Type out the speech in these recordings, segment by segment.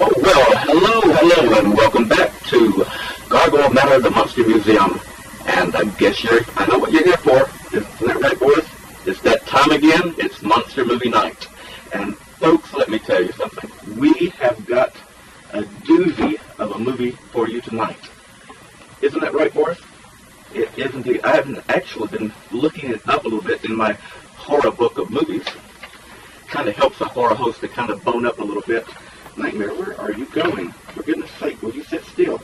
Hello, and welcome back to Gargoyle Manor, the Monster Museum. And I know what you're here for. Isn't that right, boys? It's that time again. It's Monster Movie Night. And folks, let me tell you something. We have got a doozy of a movie for you tonight. Isn't that right, Boris? It is indeed. I haven't actually been looking it up a little bit in my horror book of movies. Kind of helps a horror host to kind of bone up a little bit. Nightmare, where are you going? For goodness sake, will you sit still?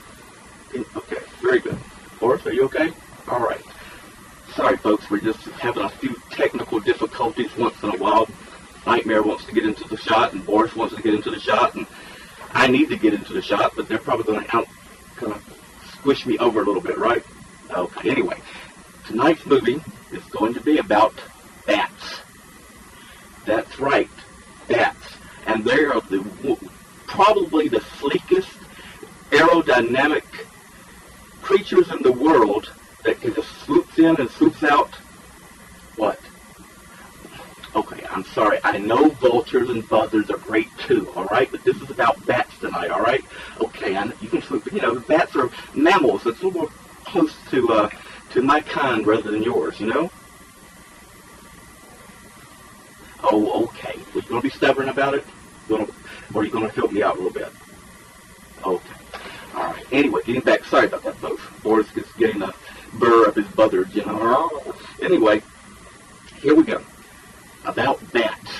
Okay, very good. Boris, are you okay? All right. Sorry, folks, we're just having a few technical difficulties once in a while. Nightmare wants to get into the shot, and Boris wants to get into the shot, and I need to get into the shot, but they're probably going to kind of squish me over a little bit, right? Okay, anyway, tonight's movie is going to be about bats. That's right, bats. And they are probably the sleekest, aerodynamic creatures in the world that can just swoops in and swoops out. What? Okay, I'm sorry. I know vultures and buzzards are great too, all right? But this is about bats tonight, all right? Okay, you can swoop. Bats are mammals. It's a little more close to my kind rather than yours, you know? Oh, okay. Well, you going to be stubborn about it? Or are you going to help me out a little bit? Okay. All right. Anyway, getting back. Sorry about that, folks. Boris is getting a burr of his buzzards, you know. Anyway, here we go. About bats.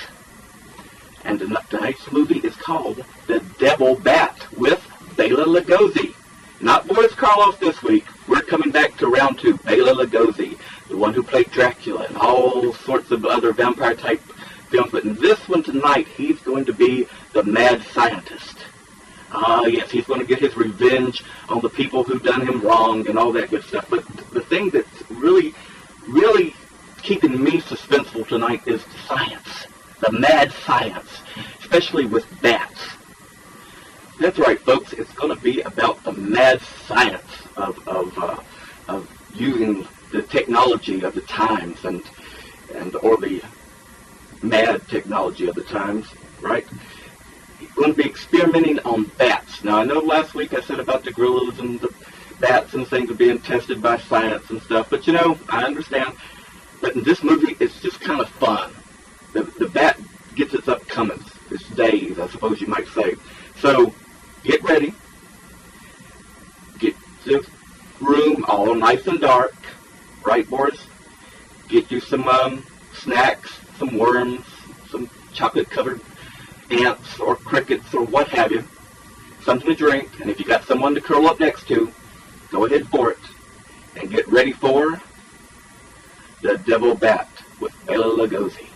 And tonight's movie is called The Devil Bat with Bela Lugosi. Not Boris Karloff this week. We're coming back to round two. Bela Lugosi, the one who played Dracula and all sorts of other vampire-type films. But in this one tonight, he's going to be the mad scientist. Yes, he's going to get his revenge on the people who've done him wrong and all that good stuff. But the thing that's really, really keeping me suspenseful tonight is the science, the mad science, especially with bats. That's right, folks. It's going to be about the mad science of using the technology of the times or the mad technology of the times, right? He's going to be experimenting on bats. Now, I know last week I said about the gorillas and the bats and things are being tested by science and stuff, but I understand. But in this movie, it's just kind of fun. The bat gets its upcomings, its days, I suppose you might say. So, get ready. Get the room all nice and dark, right, Boris? Get you some snacks, some worms, some chocolate-covered ants or crickets or what have you, something to drink, and if you got someone to curl up next to, go ahead for it, and get ready for The Devil Bat with Bela Lugosi.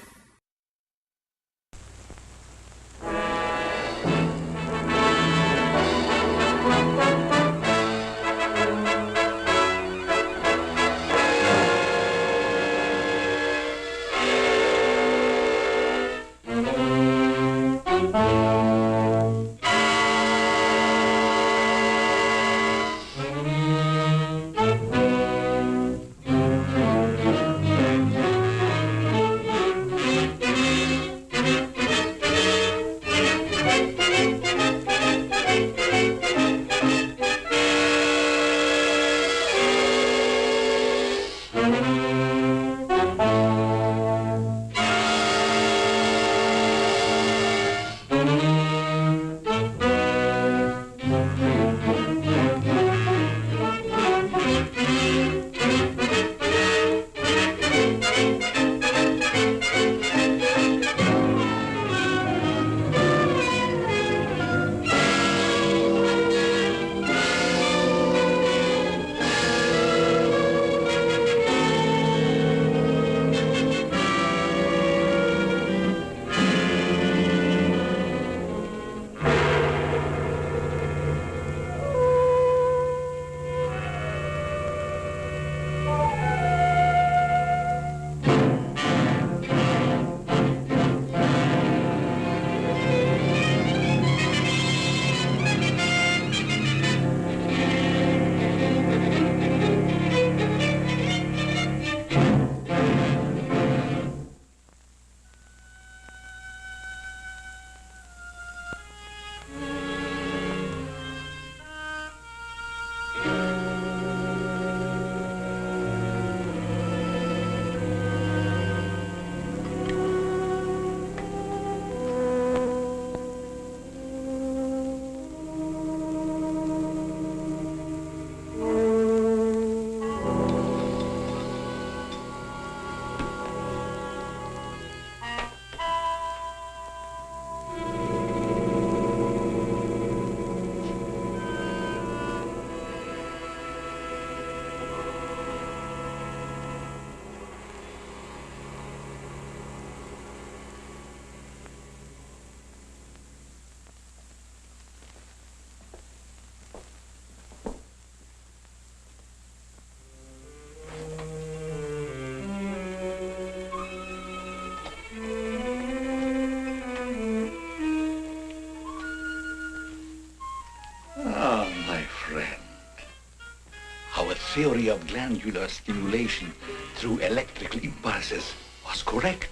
theory of glandular stimulation through electrical impulses was correct.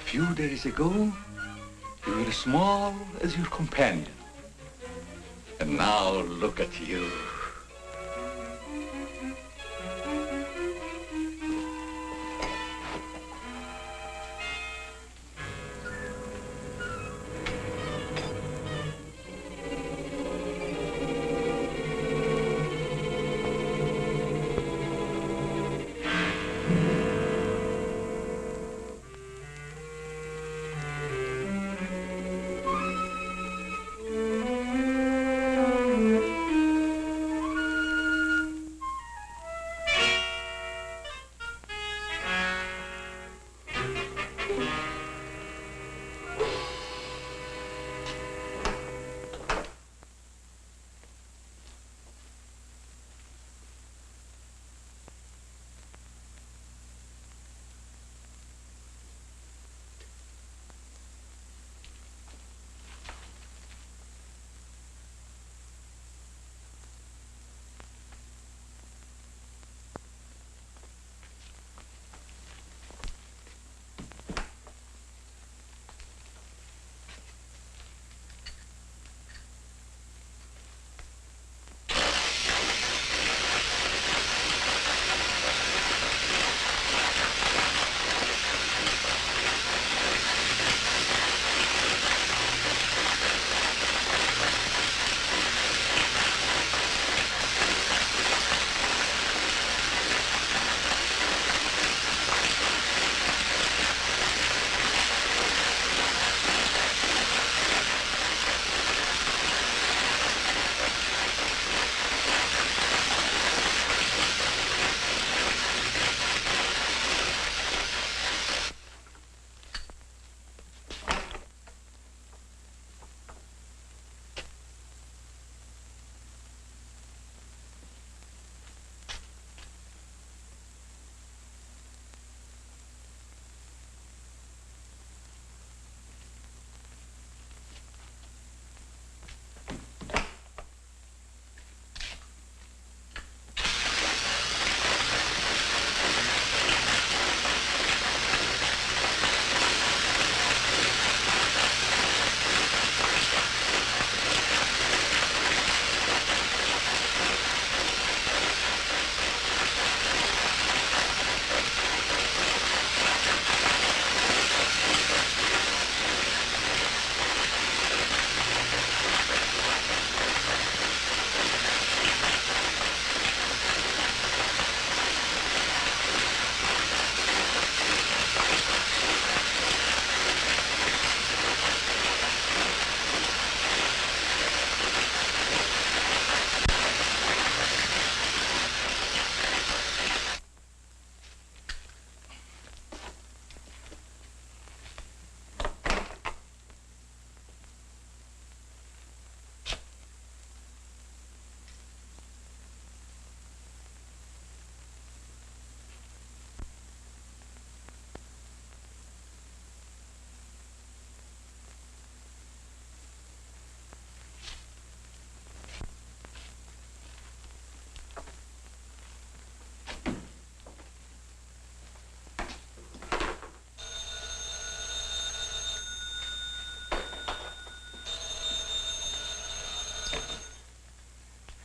A few days ago, you were as small as your companion. And now look at you.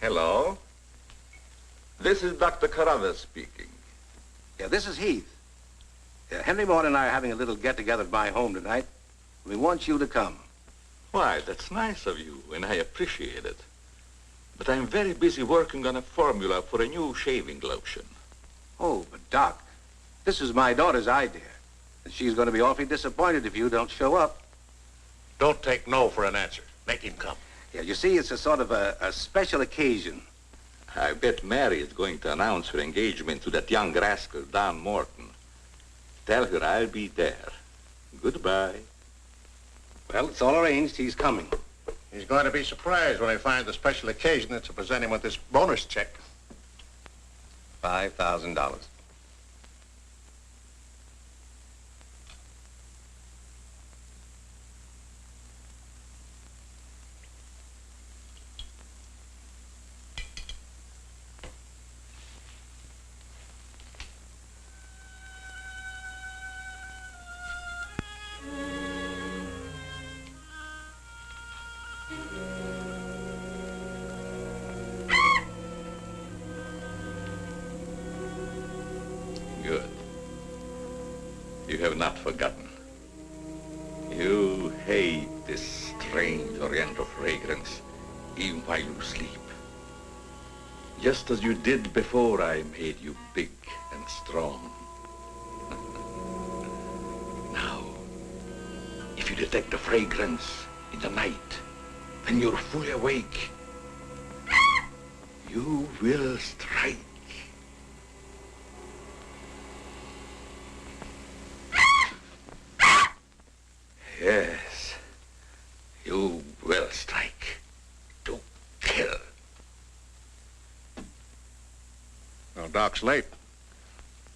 Hello. This is Dr. Carruthers speaking. Yeah, this is Heath. Henry Mort and I are having a little get-together at my home tonight. We want you to come. Why, that's nice of you, and I appreciate it. But I'm very busy working on a formula for a new shaving lotion. Oh, but Doc, this is my daughter's idea. And she's going to be awfully disappointed if you don't show up. Don't take no for an answer. Make him come. Yeah, you see, it's a sort of a special occasion. I bet Mary is going to announce her engagement to that young rascal, Don Morton. Tell her I'll be there. Goodbye. Well, it's all arranged. He's coming. He's going to be surprised when he finds the special occasion that's to present him with this bonus check. $5,000. Good. You have not forgotten. You hate this strange oriental fragrance even while you sleep. Just as you did before I made you big and strong. Now, if you detect the fragrance in the night, when you're fully awake, you will strike. Yes, you will strike to kill. Well, Doc's late.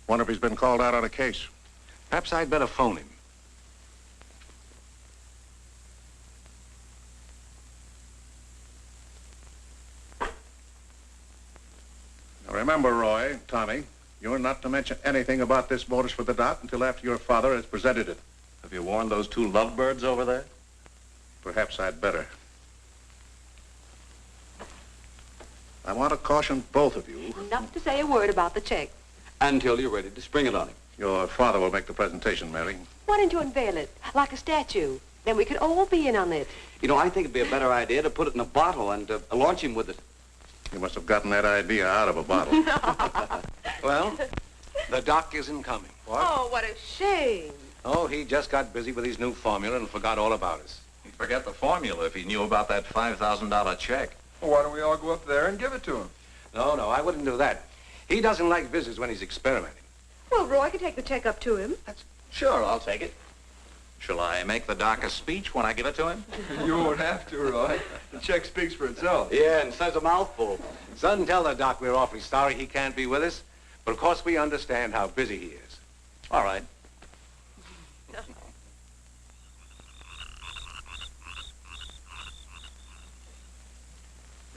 Wonder if he's been called out on a case. Perhaps I'd better phone him. Now remember, Roy, Tommy, you're not to mention anything about this bonus for the Doc until after your father has presented it. Have you warned those two lovebirds over there? Perhaps I'd better. I want to caution both of you. Not to say a word about the check. Until you're ready to spring it on him. Your father will make the presentation, Mary. Why don't you unveil it like a statue? Then we could all be in on it. You know, I think it'd be a better idea to put it in a bottle and launch him with it. You must have gotten that idea out of a bottle. Well, the Doc isn't coming. What? Oh, what a shame. Oh, he just got busy with his new formula and forgot all about us. He'd forget the formula if he knew about that $5,000 check. Well, why don't we all go up there and give it to him? No, I wouldn't do that. He doesn't like visits when he's experimenting. Well, Roy could take the check up to him. Sure, I'll take it. Shall I make the Doc a speech when I give it to him? You won't have to, Roy. The check speaks for itself. Yeah, and says a mouthful. Son, tell the Doc we're awfully sorry he can't be with us, but of course we understand how busy he is. All right.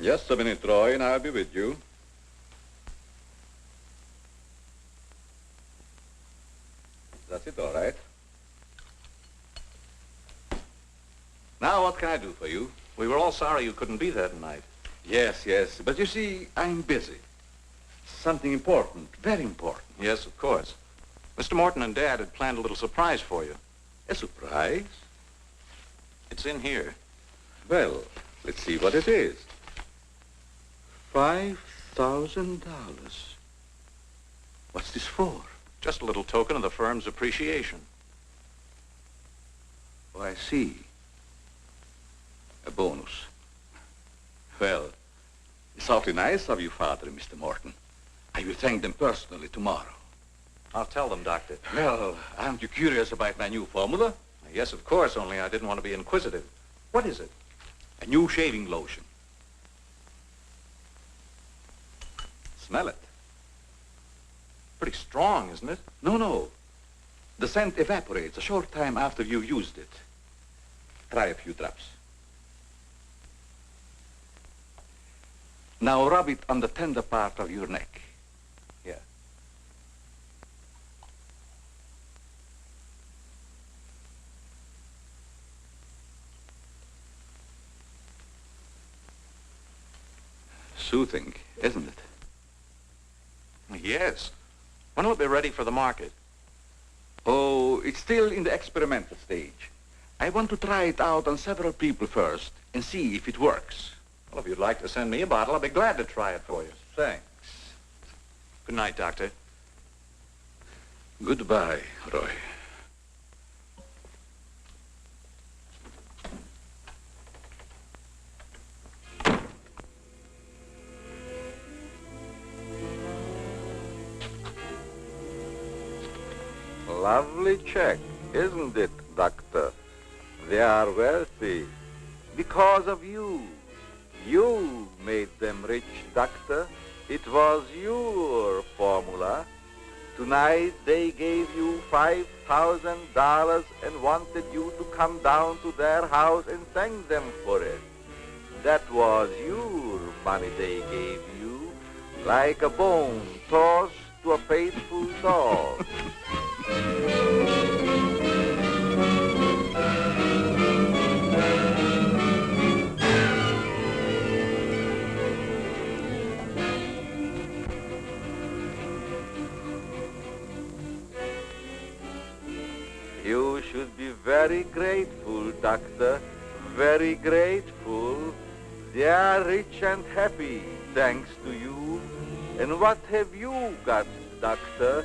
Just a minute, Roy, and I'll be with you. That's it, all right. Now, what can I do for you? We were all sorry you couldn't be there tonight. Yes, but you see, I'm busy. Something important, very important. Yes, of course. Mr. Morton and Dad had planned a little surprise for you. A surprise? It's in here. Well, let's see what it is. $5,000. What's this for? Just a little token of the firm's appreciation. Oh, I see. A bonus. Well, it's awfully nice of you, Father and Mr. Morton. I will thank them personally tomorrow. I'll tell them, Doctor. Well, aren't you curious about my new formula? Yes, of course, only I didn't want to be inquisitive. What is it? A new shaving lotion. Smell it. Pretty strong, isn't it? No. The scent evaporates a short time after you've used it. Try a few drops. Now rub it on the tender part of your neck. Here. Soothing, isn't it? Yes. When will it be ready for the market? Oh, it's still in the experimental stage. I want to try it out on several people first and see if it works. Well, if you'd like to send me a bottle, I'll be glad to try it for you. Thanks. Good night, Doctor. Goodbye, Roy. Lovely check, isn't it, Doctor? They are wealthy because of you. You made them rich, Doctor. It was your formula. Tonight they gave you $5,000 and wanted you to come down to their house and thank them for it. That was your money they gave you, like a bone tossed to a faithful dog. should be very grateful, Doctor. Very grateful. They are rich and happy, thanks to you. And what have you got, Doctor?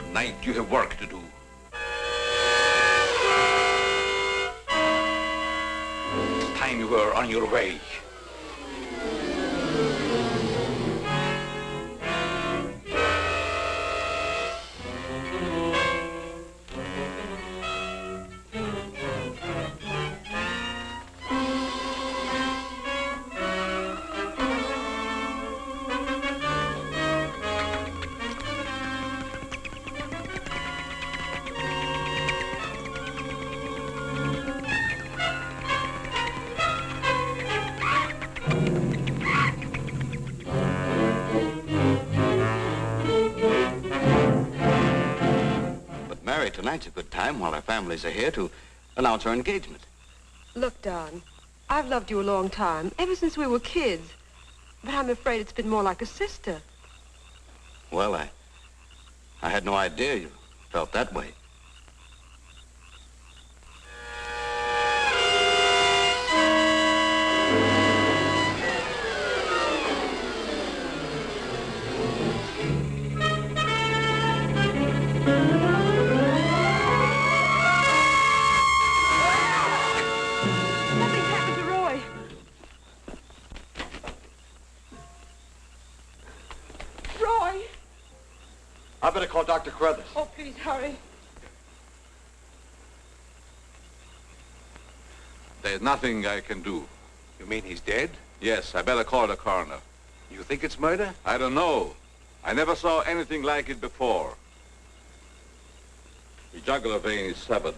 Tonight you have work to do. It's time you were on your way. Tonight's a good time while our families are here to announce our engagement. Look, Don, I've loved you a long time, ever since we were kids. But I'm afraid it's been more like a sister. Well, I had no idea you felt that way. I better call Dr. Carruthers. Oh, please, hurry. There's nothing I can do. You mean he's dead? Yes, I better call the coroner. You think it's murder? I don't know. I never saw anything like it before. The jugular vein is severed.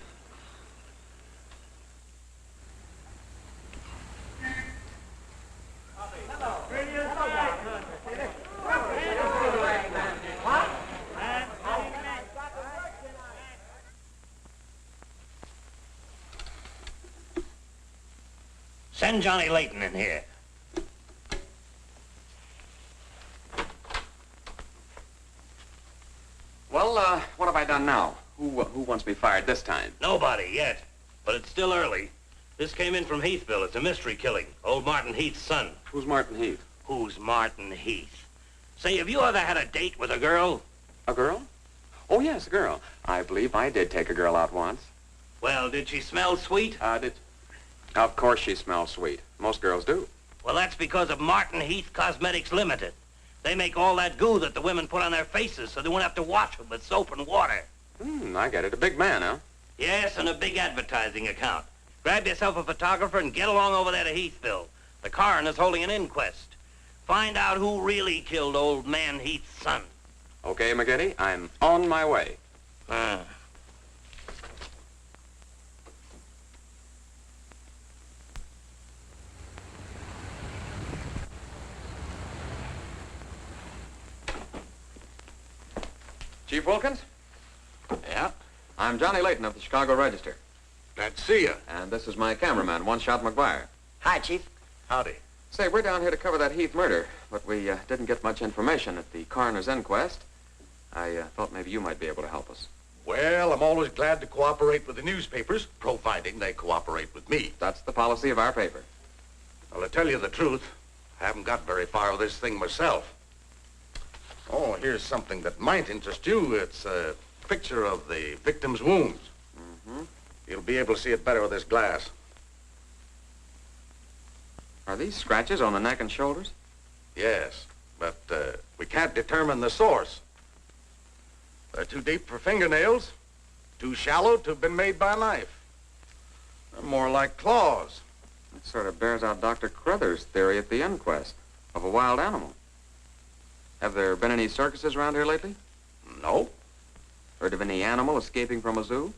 Send Johnny Layton in here. Well, what have I done now? Who wants me fired this time? Nobody yet, but it's still early. This came in from Heathville. It's a mystery killing. Old Martin Heath's son. Who's Martin Heath? Who's Martin Heath? Say, have you ever had a date with a girl? A girl? Oh, yes, a girl. I believe I did take a girl out once. Well, did she smell sweet? Of course she smells sweet. Most girls do. Well, that's because of Martin Heath Cosmetics Limited. They make all that goo that the women put on their faces so they won't have to wash them with soap and water. I get it. A big man, huh? Yes, and a big advertising account. Grab yourself a photographer and get along over there to Heathville. The coroner's holding an inquest. Find out who really killed old man Heath's son. Okay, McGinty, I'm on my way. Chief Wilkins? Yeah? I'm Johnny Layton of the Chicago Register. Glad to see you. And this is my cameraman, One Shot McGuire. Hi, Chief. Howdy. Say, we're down here to cover that Heath murder, but we didn't get much information at the coroner's inquest. I thought maybe you might be able to help us. Well, I'm always glad to cooperate with the newspapers, providing they cooperate with me. That's the policy of our paper. Well, to tell you the truth, I haven't got very far with this thing myself. Oh, here's something that might interest you. It's a picture of the victim's wounds. You'll be able to see it better with this glass. Are these scratches on the neck and shoulders? Yes, but we can't determine the source. They're too deep for fingernails, too shallow to have been made by a knife. They're more like claws. That sort of bears out Dr. Carruthers' theory at the inquest of a wild animal. Have there been any circuses around here lately? No. Heard of any animal escaping from a zoo?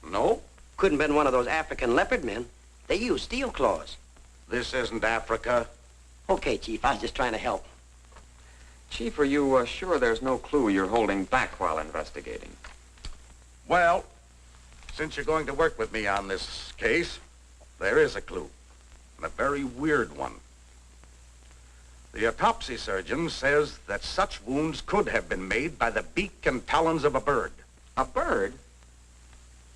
No. Couldn't have been one of those African leopard men. They use steel claws. This isn't Africa. Okay, Chief, I was just trying to help. Chief, are you sure there's no clue you're holding back while investigating? Well, since you're going to work with me on this case, there is a clue, and a very weird one. The autopsy surgeon says that such wounds could have been made by the beak and talons of a bird. A bird?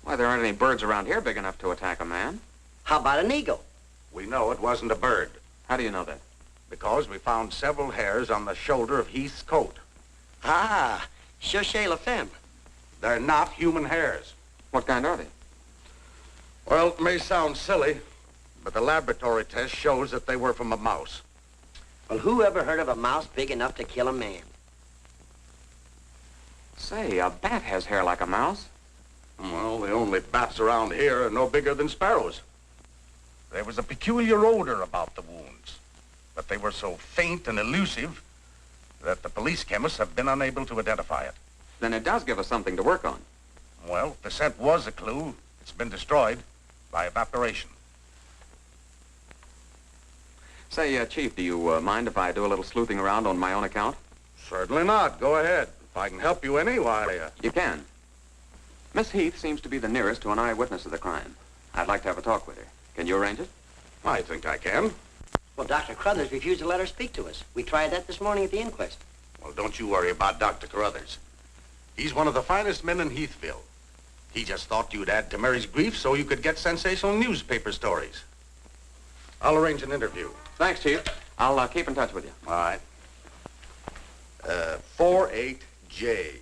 Why, there aren't any birds around here big enough to attack a man. How about an eagle? We know it wasn't a bird. How do you know that? Because we found several hairs on the shoulder of Heath's coat. Ah, Cherchez la femme. They're not human hairs. What kind are they? Well, it may sound silly, but the laboratory test shows that they were from a mouse. Well, who ever heard of a mouse big enough to kill a man? Say, a bat has hair like a mouse. Well, the only bats around here are no bigger than sparrows. There was a peculiar odor about the wounds, but they were so faint and elusive that the police chemists have been unable to identify it. Then it does give us something to work on. Well, if the scent was a clue, it's been destroyed by evaporation. Say, Chief, do you mind if I do a little sleuthing around on my own account? Certainly not. Go ahead. If I can help you any, why... You can. Miss Heath seems to be the nearest to an eyewitness of the crime. I'd like to have a talk with her. Can you arrange it? I think I can. Well, Dr. Crothers refused to let her speak to us. We tried that this morning at the inquest. Well, don't you worry about Dr. Carruthers. He's one of the finest men in Heathville. He just thought you'd add to Mary's grief so you could get sensational newspaper stories. I'll arrange an interview. Thanks, Chief. I'll keep in touch with you. All right. 48J.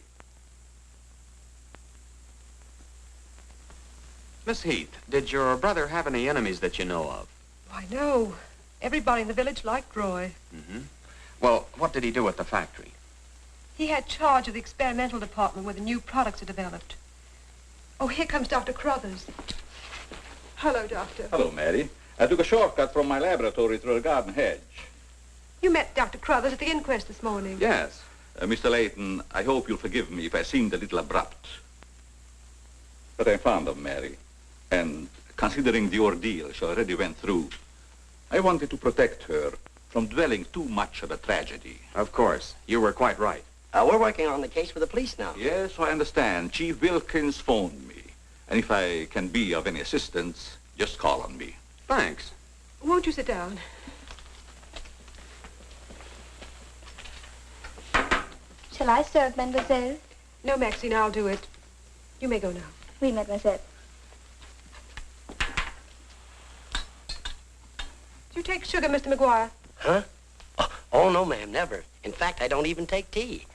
Miss Heath, did your brother have any enemies that you know of? Why, no. Everybody in the village liked Roy. Mm-hmm. Well, what did he do at the factory? He had charge of the experimental department where the new products are developed. Oh, here comes Dr. Crothers. Hello, Doctor. Hello, Mary. I took a shortcut from my laboratory through a garden hedge. You met Dr. Crothers at the inquest this morning. Yes. Mr. Layton, I hope you'll forgive me if I seemed a little abrupt. But I'm fond of Mary. And considering the ordeal she already went through, I wanted to protect her from dwelling too much on a tragedy. Of course. You were quite right. We're working on the case for the police now. Yes, I understand. Chief Wilkins phoned me. And if I can be of any assistance, just call on me. Thanks. Won't you sit down? Shall I serve, mademoiselle? No, Maxine, I'll do it. You may go now. Oui, mademoiselle. Do you take sugar, Mr. McGuire? Huh? Oh, no, ma'am, never. In fact, I don't even take tea.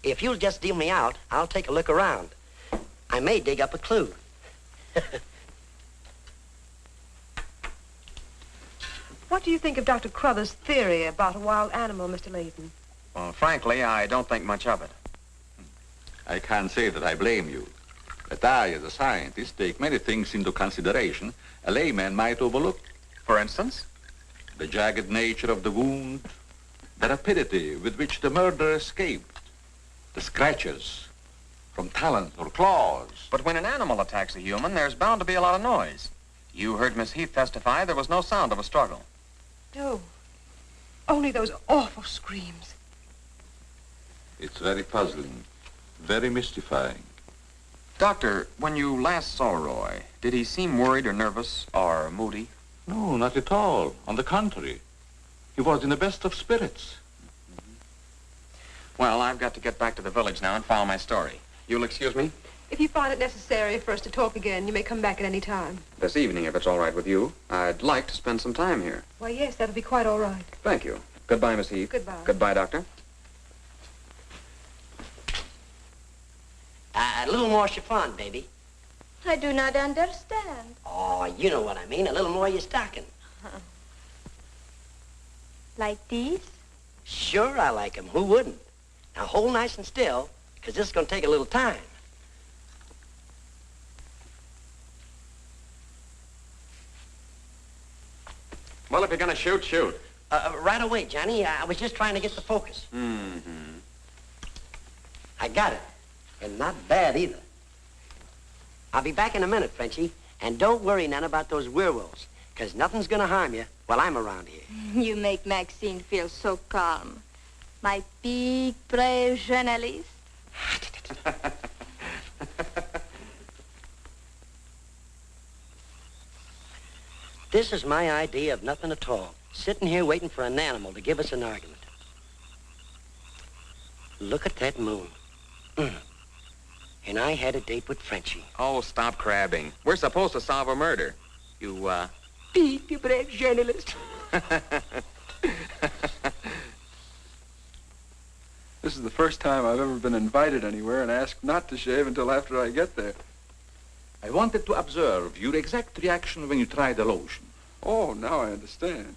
If you'll just deal me out, I'll take a look around. I may dig up a clue. What do you think of Dr. Crothers' theory about a wild animal, Mr. Layton? Well, frankly, I don't think much of it. I can't say that I blame you. But I, as a scientist, take many things into consideration a layman might overlook. For instance? The jagged nature of the wound, the rapidity with which the murderer escaped, the scratches from talons or claws. But when an animal attacks a human, there's bound to be a lot of noise. You heard Miss Heath testify there was no sound of a struggle. No. Only those awful screams. It's very puzzling, very mystifying. Doctor, when you last saw Roy, did he seem worried or nervous or moody? No, not at all. On the contrary. He was in the best of spirits. Well, I've got to get back to the village now and file my story. You'll excuse me? If you find it necessary for us to talk again, you may come back at any time. This evening, if it's all right with you. I'd like to spend some time here. Why, yes, that'll be quite all right. Thank you. Goodbye, Miss Heath. Goodbye. Goodbye, Doctor. A little more chiffon, baby. I do not understand. Oh, you know what I mean. A little more of your stocking. Like these? Sure, I like 'em. Who wouldn't? Now, hold nice and still, because this is going to take a little time. Well, if you're going to shoot, shoot. Right away, Johnny. I was just trying to get the focus. Mm-hmm. I got it. And not bad, either. I'll be back in a minute, Frenchie. And don't worry none about those werewolves. Because nothing's going to harm you while I'm around here. You make Maxine feel so calm. My big, brave journalist. This is my idea of nothing at all. Sitting here waiting for an animal to give us an argument. Look at that moon. And I had a date with Frenchie. Oh, stop crabbing. We're supposed to solve a murder. You, Big, brave journalist. This is the first time I've ever been invited anywhere and asked not to shave until after I get there. I wanted to observe your exact reaction when you tried the lotion. Oh, now I understand.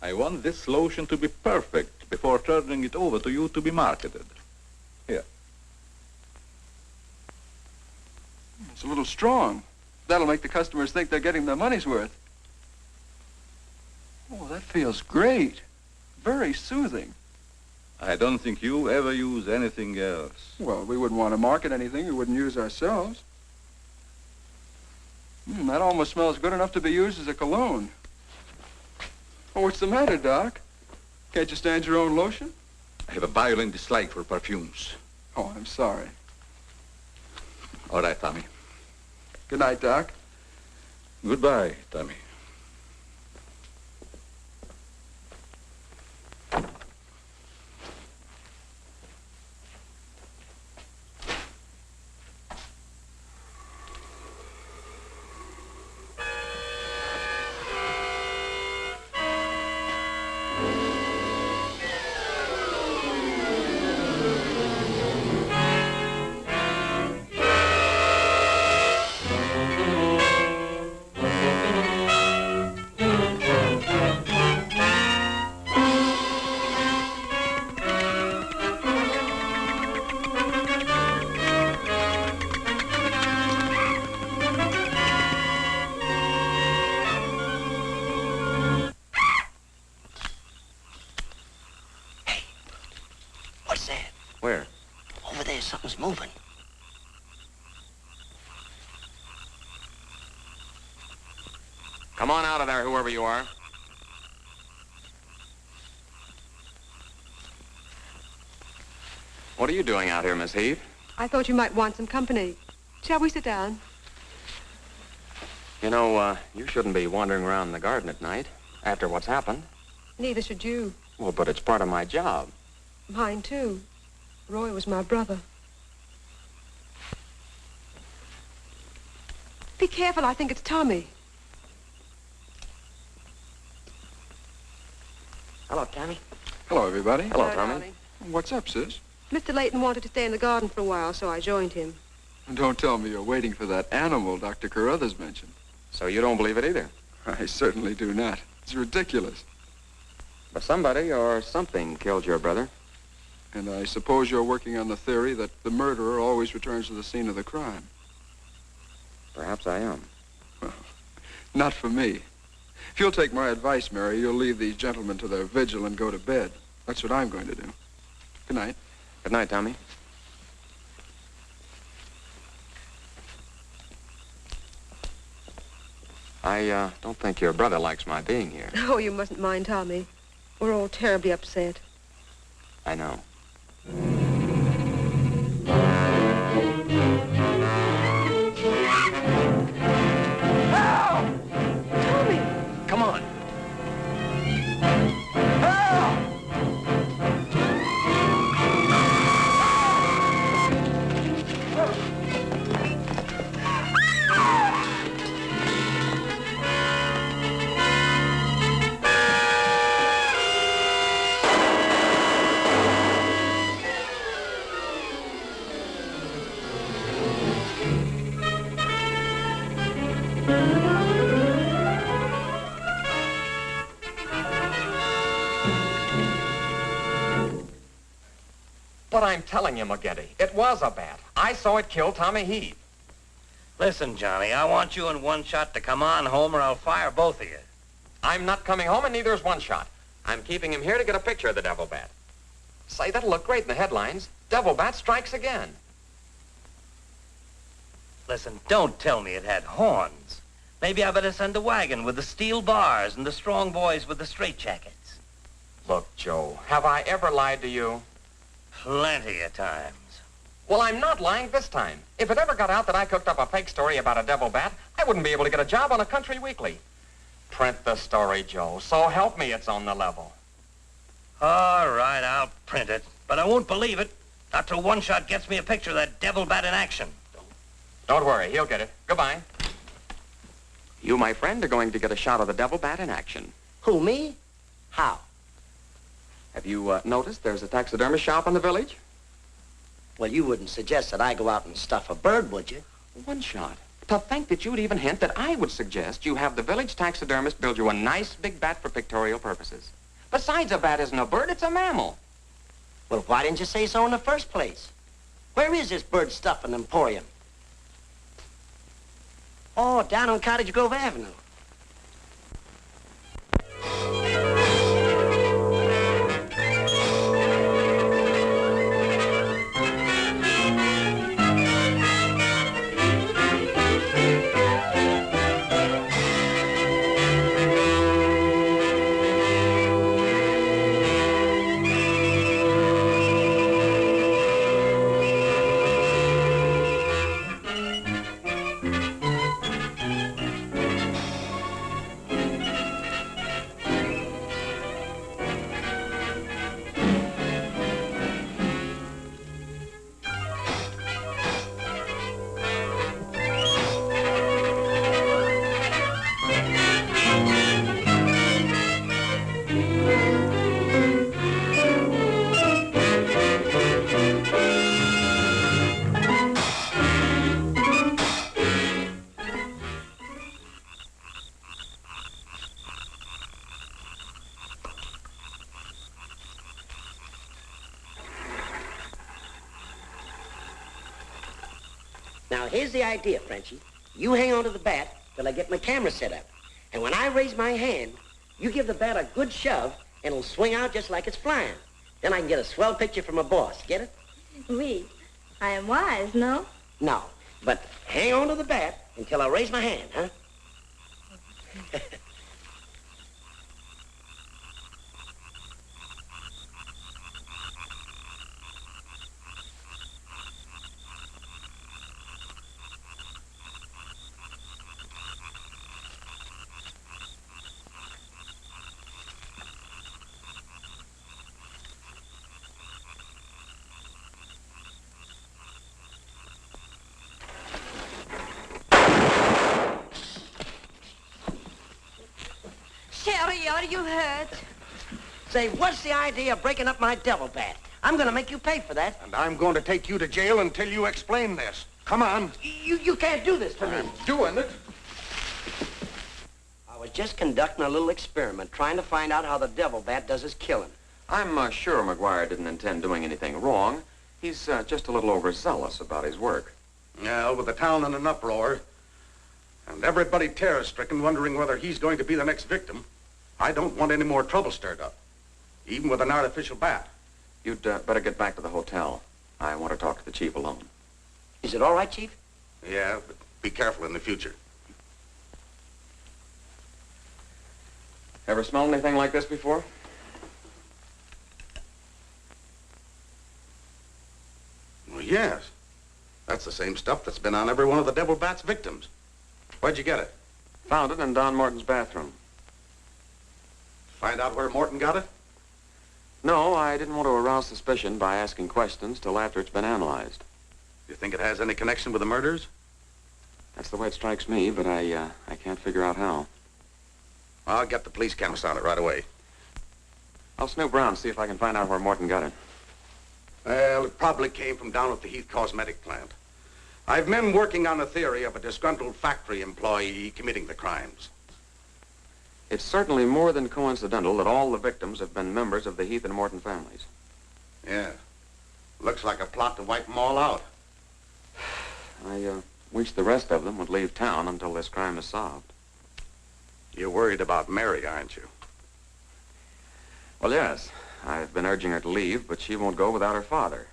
I want this lotion to be perfect before turning it over to you to be marketed. Here. It's a little strong. That'll make the customers think they're getting their money's worth. Oh, that feels great. Very soothing. I don't think you ever use anything else. Well, we wouldn't want to market anything we wouldn't use ourselves. That almost smells good enough to be used as a cologne. Oh, what's the matter, Doc? Can't you stand your own lotion? I have a violent dislike for perfumes. Oh, I'm sorry. All right, Tommy. Good night, Doc. Goodbye, Tommy. What's that? Where? Over there, something's moving. Come on out of there, whoever you are. What are you doing out here, Miss Heath? I thought you might want some company. Shall we sit down? You know, you shouldn't be wandering around in the garden at night after what's happened. Neither should you. Well, but it's part of my job. Mine, too. Roy was my brother. Be careful, I think it's Tommy. Hello, Tommy. Hello, everybody. Hello, Tommy. darling. What's up, sis? Mr. Layton wanted to stay in the garden for a while, so I joined him. And don't tell me you're waiting for that animal Dr. Carruthers mentioned. So you don't believe it either? I certainly do not. It's ridiculous. But somebody or something killed your brother. And I suppose you're working on the theory that the murderer always returns to the scene of the crime. Perhaps I am. Well, not for me. If you'll take my advice, Mary, you'll leave these gentlemen to their vigil and go to bed. That's what I'm going to do. Good night. Good night, Tommy. I don't think your brother likes my being here. Oh, you mustn't mind Tommy. We're all terribly upset. I know. Tommy! Come on. But I'm telling you, McGetty, it was a bat. I saw it kill Tommy Heath. Listen, Johnny, I want you and One Shot to come on home or I'll fire both of you. I'm not coming home, and neither is One Shot. I'm keeping him here to get a picture of the devil bat. Say, that'll look great in the headlines. Devil bat strikes again. Listen, don't tell me it had horns. Maybe I better send a wagon with the steel bars and the strong boys with the straitjackets. Look, Joe, have I ever lied to you? Plenty of times. Well, I'm not lying this time. If it ever got out that I cooked up a fake story about a devil bat, I wouldn't be able to get a job on a country weekly. Print the story, Joe. So help me, it's on the level. All right, I'll print it. But I won't believe it. Not till One Shot gets me a picture of that devil bat in action. Don't worry, he'll get it. Goodbye. You, my friend, are going to get a shot of the devil bat in action. Who, me? How? Have you noticed there's a taxidermist shop in the village? Well, you wouldn't suggest that I go out and stuff a bird, would you? One Shot. To think that you'd even hint that I would suggest you have the village taxidermist build you a nice big bat for pictorial purposes. Besides, a bat isn't a bird, it's a mammal. Well, why didn't you say so in the first place? Where is this bird stuffing emporium? Oh, down on Cottage Grove Avenue. Now, here's the idea, Frenchie. You hang on to the bat till I get my camera set up. And when I raise my hand, you give the bat a good shove, and it'll swing out just like it's flying. Then I can get a swell picture from my boss. Get it? Oui. I am wise, no? No. But hang on to the bat until I raise my hand, huh? Sherry, are you hurt? Say, what's the idea of breaking up my devil bat? I'm going to make you pay for that. And I'm going to take you to jail until you explain this. Come on. You can't do this to me. I'm doing it. I was just conducting a little experiment, trying to find out how the devil bat does his killing. I'm sure McGuire didn't intend doing anything wrong. He's just a little overzealous about his work. Yeah, with the town in an uproar, and everybody terror-stricken, wondering whether he's going to be the next victim, I don't want any more trouble stirred up, even with an artificial bat. You'd better get back to the hotel. I want to talk to the chief alone. Is it all right, Chief? Yeah, but be careful in the future. Ever smelled anything like this before? Well, yes. That's the same stuff that's been on every one of the devil bat's victims. Where'd you get it? Found it in Don Morton's bathroom. Find out where Morton got it? No, I didn't want to arouse suspicion by asking questions till after it's been analyzed. You think it has any connection with the murders? That's the way it strikes me, but I can't figure out how. I'll get the police chemist on it right away. I'll snoop around, see if I can find out where Morton got it. Well, it probably came from down at the Heath Cosmetic plant. I've men working on a theory of a disgruntled factory employee committing the crimes. It's certainly more than coincidental that all the victims have been members of the Heath and Morton families. Yeah. Looks like a plot to wipe them all out. I wish the rest of them would leave town until this crime is solved. You're worried about Mary, aren't you? Well, yes. I've been urging her to leave, but she won't go without her father.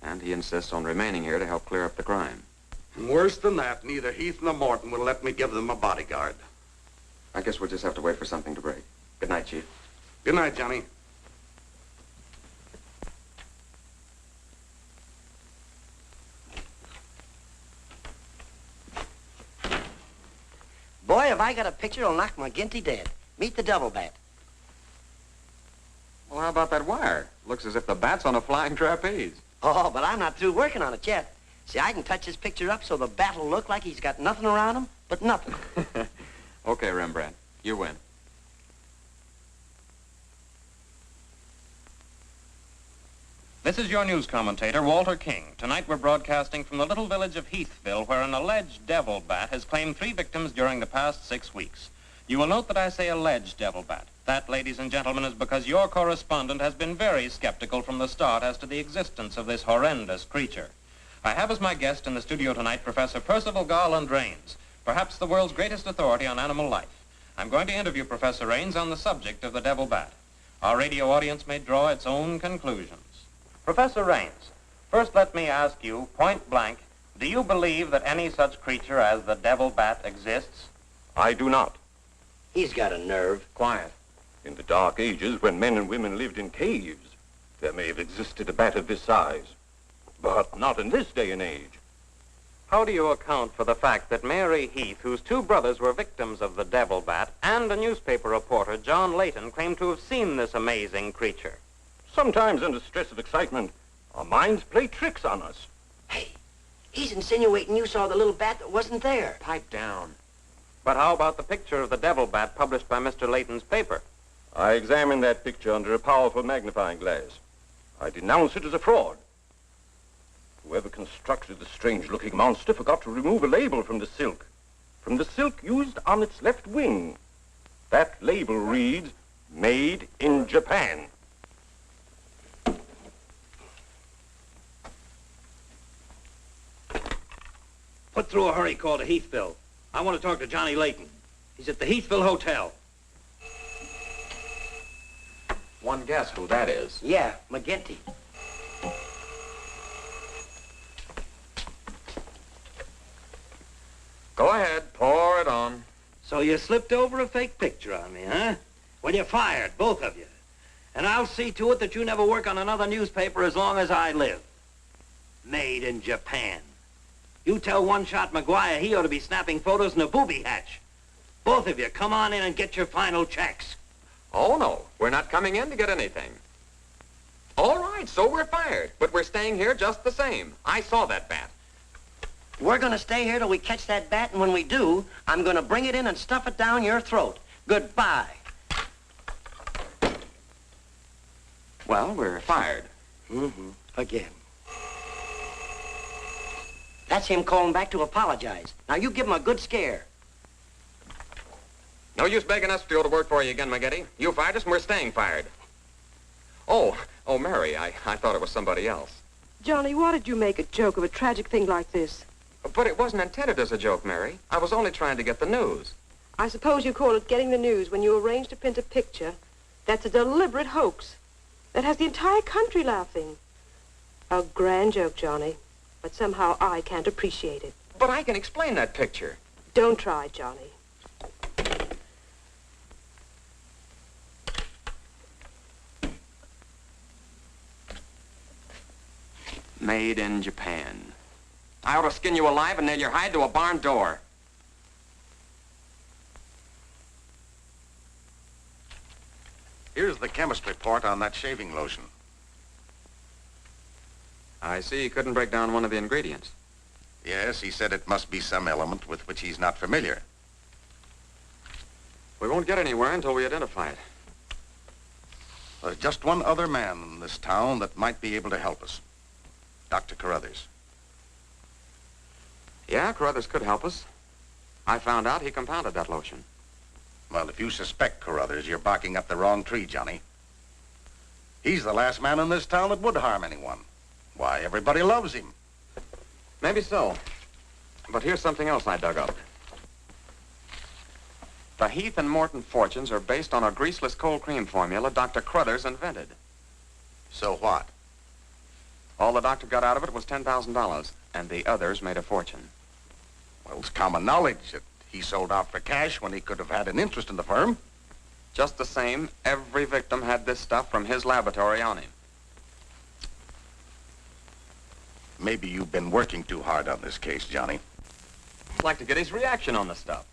And he insists on remaining here to help clear up the crime. And worse than that, neither Heath nor Morton will let me give them a bodyguard. I guess we'll just have to wait for something to break. Good night, Chief. Good night, Johnny. Boy, have I got a picture that'll knock McGinty dead. Meet the double bat. Well, how about that wire? Looks as if the bat's on a flying trapeze. Oh, but I'm not through working on it yet. See, I can touch this picture up so the bat will look like he's got nothing around him but nothing. Okay, Rembrandt. You win. This is your news commentator, Walter King. Tonight we're broadcasting from the little village of Heathville, where an alleged devil bat has claimed 3 victims during the past 6 weeks. You will note that I say alleged devil bat. That, ladies and gentlemen, is because your correspondent has been very skeptical from the start as to the existence of this horrendous creature. I have as my guest in the studio tonight Professor Percival Garland Rains, perhaps the world's greatest authority on animal life. I'm going to interview Professor Rains on the subject of the devil bat. Our radio audience may draw its own conclusions. Professor Rains, first let me ask you, point blank, do you believe that any such creature as the devil bat exists? I do not. He's got a nerve. Quiet. In the dark ages, when men and women lived in caves, there may have existed a bat of this size. But not in this day and age. How do you account for the fact that Mary Heath, whose 2 brothers were victims of the devil bat, and a newspaper reporter, John Layton, claim to have seen this amazing creature? Sometimes under stress of excitement, our minds play tricks on us. Hey, he's insinuating you saw the little bat that wasn't there. Pipe down. But how about the picture of the devil bat published by Mr. Layton's paper? I examined that picture under a powerful magnifying glass. I denounce it as a fraud. Whoever constructed the strange-looking monster forgot to remove a label from the silk used on its left wing. That label reads, "Made in Japan." Put through a hurry call to Heathville. I want to talk to Johnny Layton. He's at the Heathville Hotel. One guess who that is. Yeah, McGinty. Go ahead, pour it on. So you slipped over a fake picture on me, huh? Well, you're fired, both of you. And I'll see to it that you never work on another newspaper as long as I live. Made in Japan. You tell One-Shot McGuire he ought to be snapping photos in a booby hatch. Both of you, come on in and get your final checks. Oh, no. We're not coming in to get anything. All right, so we're fired. But we're staying here just the same. I saw that bat. We're going to stay here till we catch that bat, and when we do, I'm going to bring it in and stuff it down your throat. Goodbye. Well, we're fired. Mm-hmm. Again. That's him calling back to apologize. Now, you give him a good scare. No use begging us to go to work for you again, McGinty. You fired us, and we're staying fired. Oh, Mary, I thought it was somebody else. Johnny, why did you make a joke of a tragic thing like this? But it wasn't intended as a joke, Mary. I was only trying to get the news. I suppose you call it getting the news when you arrange to print a picture. That's a deliberate hoax. That has the entire country laughing. A grand joke, Johnny. But somehow I can't appreciate it. But I can explain that picture. Don't try, Johnny. Made in Japan. I ought to skin you alive and nail your hide to a barn door. Here's the chemist report on that shaving lotion. I see he couldn't break down one of the ingredients. Yes, he said it must be some element with which he's not familiar. We won't get anywhere until we identify it. There's just one other man in this town that might be able to help us. Dr. Carruthers. Yeah, Carruthers could help us. I found out he compounded that lotion. Well, if you suspect Carruthers, you're barking up the wrong tree, Johnny. He's the last man in this town that would harm anyone. Why, everybody loves him. Maybe so. But here's something else I dug up. The Heath and Morton fortunes are based on a greaseless cold cream formula Dr. Carruthers invented. So what? All the doctor got out of it was $10,000, and the others made a fortune. Well, it's common knowledge that he sold out for cash when he could have had an interest in the firm. Just the same, every victim had this stuff from his laboratory on him. Maybe you've been working too hard on this case, Johnny. I'd like to get his reaction on the stuff.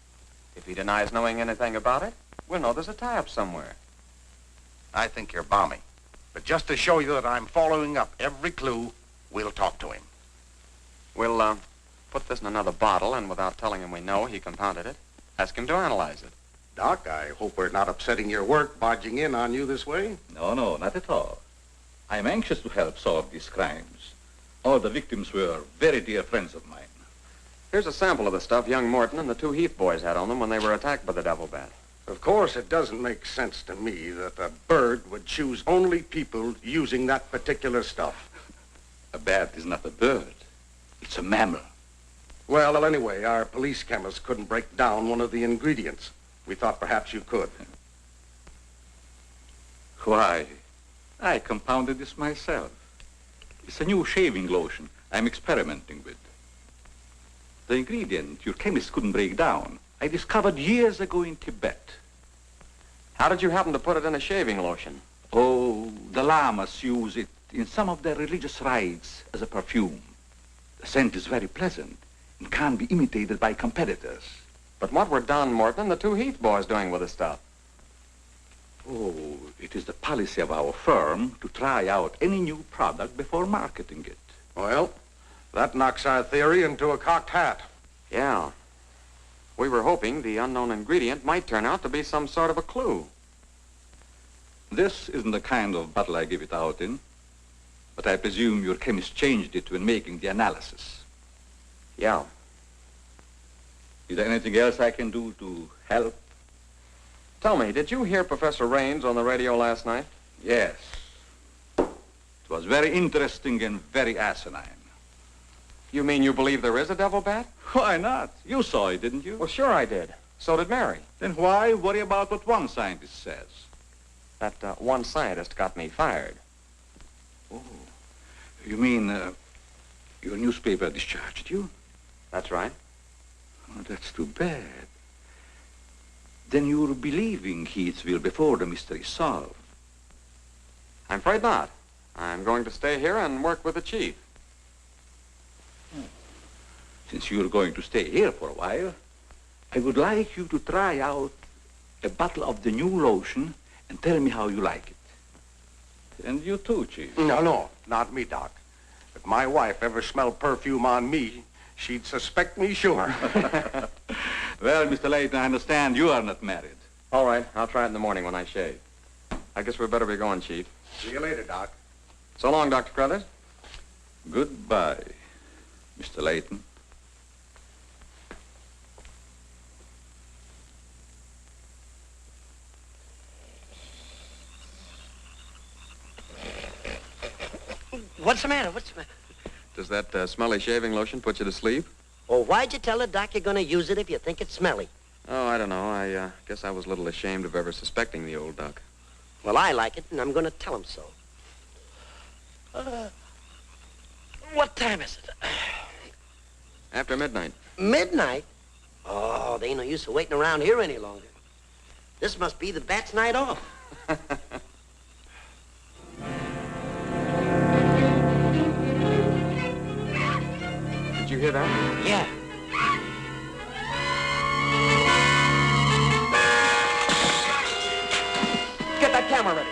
If he denies knowing anything about it, we'll know there's a tie-up somewhere. I think you're balmy. But just to show you that I'm following up every clue, we'll talk to him. We'll, put this in another bottle, and without telling him we know he compounded it, ask him to analyze it. Doc, I hope we're not upsetting your work barging in on you this way. No, no, not at all. I'm anxious to help solve these crimes. All the victims were very dear friends of mine. Here's a sample of the stuff young Morton and the two Heath boys had on them when they were attacked by the devil bat. Of course, it doesn't make sense to me that a bird would choose only people using that particular stuff. A bat is not a bird. It's a mammal. Well, anyway, our police chemist couldn't break down one of the ingredients. We thought perhaps you could. Why, I compounded this myself. It's a new shaving lotion I'm experimenting with. The ingredient your chemist couldn't break down, I discovered years ago in Tibet. How did you happen to put it in a shaving lotion? Oh, the lamas use it in some of their religious rites as a perfume. The scent is very pleasant and can't be imitated by competitors. But what were Don Morton and the two Heath boys doing with the stuff? Oh, it is the policy of our firm to try out any new product before marketing it. Well, that knocks our theory into a cocked hat. Yeah. We were hoping the unknown ingredient might turn out to be some sort of a clue. This isn't the kind of bottle I give it out in, but I presume your chemist changed it when making the analysis. Yeah. Is there anything else I can do to help? Tell me, did you hear Professor Raines on the radio last night? Yes. It was very interesting and very asinine. You mean you believe there is a devil bat? Why not? You saw it, didn't you? Well, sure I did. So did Mary. Then why worry about what one scientist says? That one scientist got me fired. Oh, you mean your newspaper discharged you? That's right. Oh, that's too bad. Then you're believing Heathville before the mystery is solved. I'm afraid not. I'm going to stay here and work with the chief. Since you're going to stay here for a while, I would like you to try out a bottle of the new lotion and tell me how you like it. And you too, Chief. No, not me, Doc. If my wife ever smelled perfume on me, she'd suspect me sure. Well, Mr. Layton, I understand you are not married. All right, I'll try it in the morning when I shave. I guess we better be going, Chief. See you later, Doc. So long, Dr. Crothers. Goodbye, Mr. Layton. What's the matter? What's the matter? Does that smelly shaving lotion put you to sleep? Well, why'd you tell the doc you're going to use it if you think it's smelly? Oh, I don't know. I guess I was a little ashamed of ever suspecting the old duck. Well, I like it, and I'm going to tell him so. What time is it? After midnight. Midnight? Oh, there ain't no use of waiting around here any longer. This must be the bat's night off. Did you hear that? Yeah. Get that camera ready.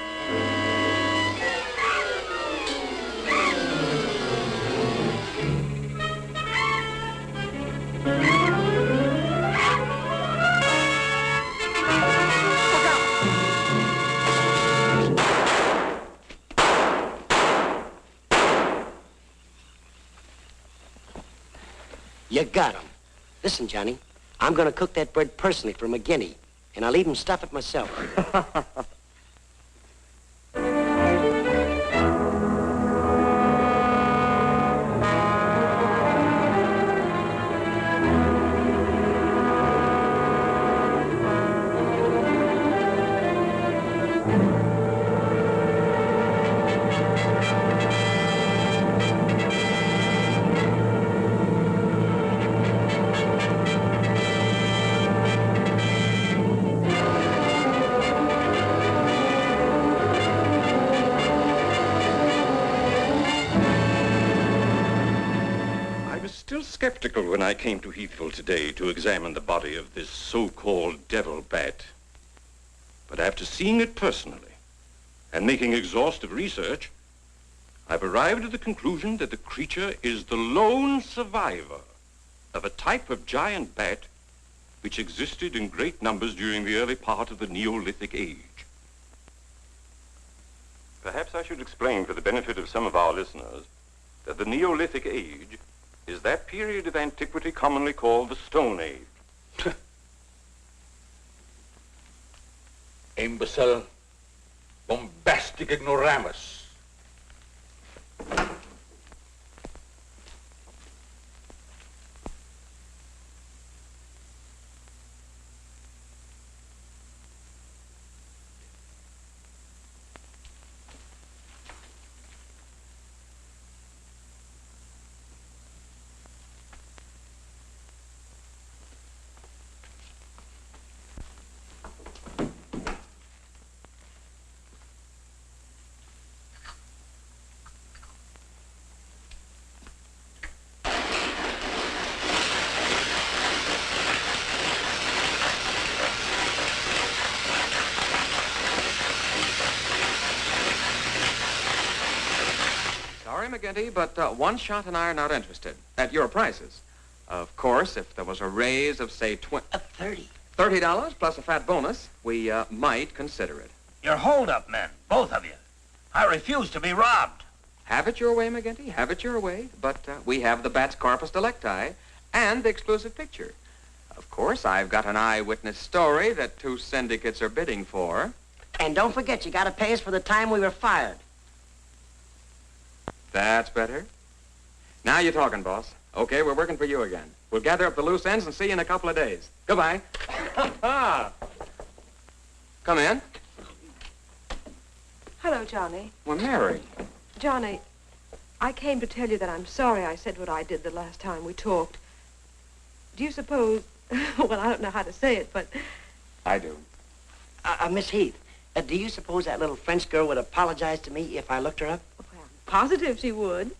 You got him. Listen, Johnny, I'm going to cook that bird personally for McGinney, and I'll even stuff it myself. skeptical when I came to Heathville today to examine the body of this so-called devil bat. But after seeing it personally and making exhaustive research, I've arrived at the conclusion that the creature is the lone survivor of a type of giant bat which existed in great numbers during the early part of the Neolithic age. Perhaps I should explain for the benefit of some of our listeners that the Neolithic age is that period of antiquity commonly called the Stone Age. Imbecile, bombastic ignoramus. Sorry, McGinty, but One Shot and I are not interested. At your prices. Of course, if there was a raise of, say, $30 plus a fat bonus, we might consider it. You're hold-up men, both of you. I refuse to be robbed. Have it your way, McGinty. Have it your way. But we have the bat's corpus delicti and the exclusive picture. Of course, I've got an eyewitness story that 2 syndicates are bidding for. And don't forget, you gotta pay us for the time we were fired. That's better. Now you're talking, boss. Okay, we're working for you again. We'll gather up the loose ends and see you in a couple of days. Goodbye. Come in. Hello, Johnny. Well, Mary. Johnny, I came to tell you that I'm sorry I said what I did the last time we talked. Do you suppose... well, I don't know how to say it, but... I do. Miss Heath, do you suppose that little French girl would apologize to me if I looked her up? Well, I'm positive she would.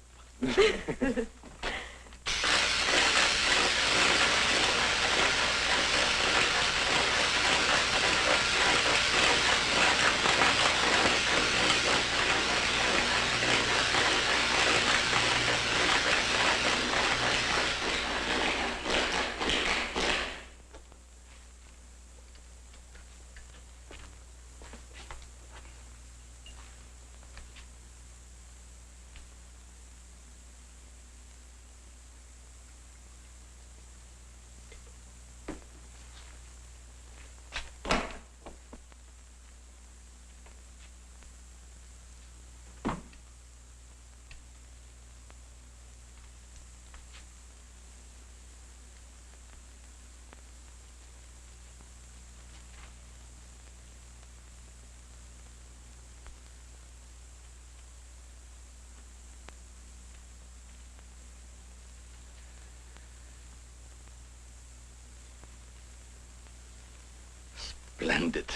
Splendid.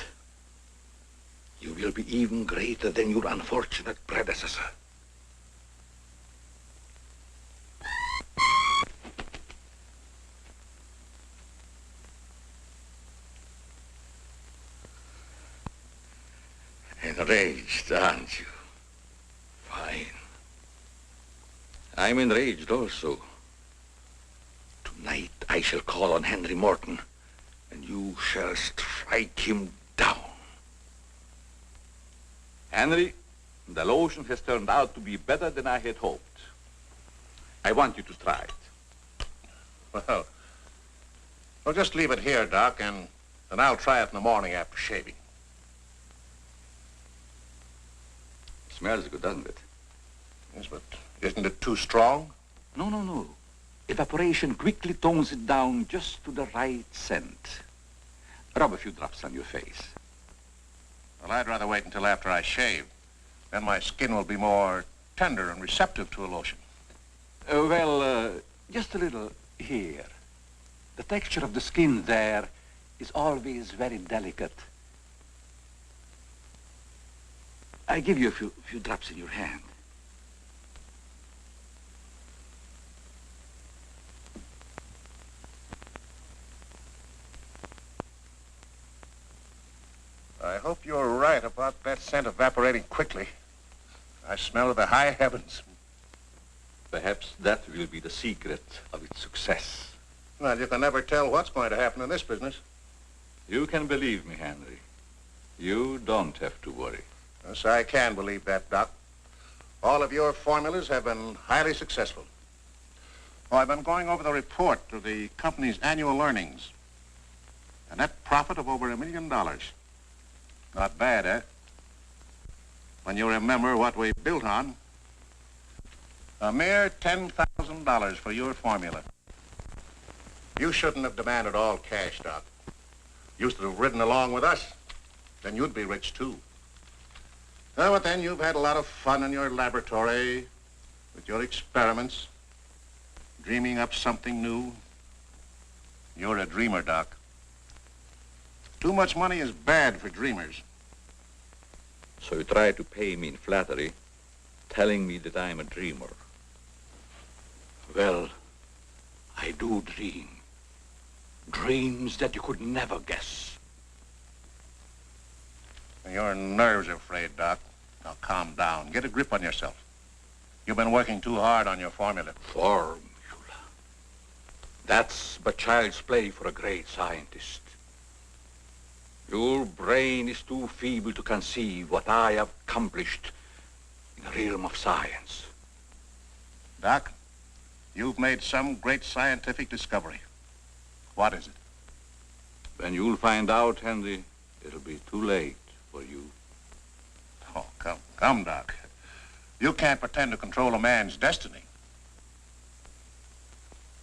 You will be even greater than your unfortunate predecessor. Enraged, aren't you? Fine. I'm enraged also. Tonight I shall call on Henry Morton, and you shall strike him down. Henry, the lotion has turned out to be better than I had hoped. I want you to try it. Well, we'll just leave it here, Doc, and I'll try it in the morning after shaving. Smells good, doesn't it? Yes, but isn't it too strong? No, no, no. Evaporation quickly tones it down just to the right scent. Rub a few drops on your face. Well, I'd rather wait until after I shave. Then my skin will be more tender and receptive to a lotion. Just a little here. The texture of the skin there is always very delicate. I give you a few drops in your hand. I hope you're right about that scent evaporating quickly. I smell of the high heavens. Perhaps that will be the secret of its success. Well, you can never tell what's going to happen in this business. You can believe me, Henry. You don't have to worry. Yes, I can believe that, Doc. All of your formulas have been highly successful. Oh, I've been going over the report of the company's annual earnings. A net profit of over $1 million. Not bad, eh? When you remember what we built on. A mere $10,000 for your formula. You shouldn't have demanded all cash, Doc. You should have ridden along with us. Then you'd be rich, too. Oh, but then you've had a lot of fun in your laboratory with your experiments, dreaming up something new. You're a dreamer, Doc. Too much money is bad for dreamers. So you try to pay me in flattery, telling me that I'm a dreamer. Well, I do dream. Dreams that you could never guess. Your nerves are frayed, Doc. Now calm down. Get a grip on yourself. You've been working too hard on your formula. Formula. That's but child's play for a great scientist. Your brain is too feeble to conceive what I have accomplished in the realm of science. Doc, you've made some great scientific discovery. What is it? When you'll find out, Henry, it'll be too late for you. Oh, come, Doc. You can't pretend to control a man's destiny.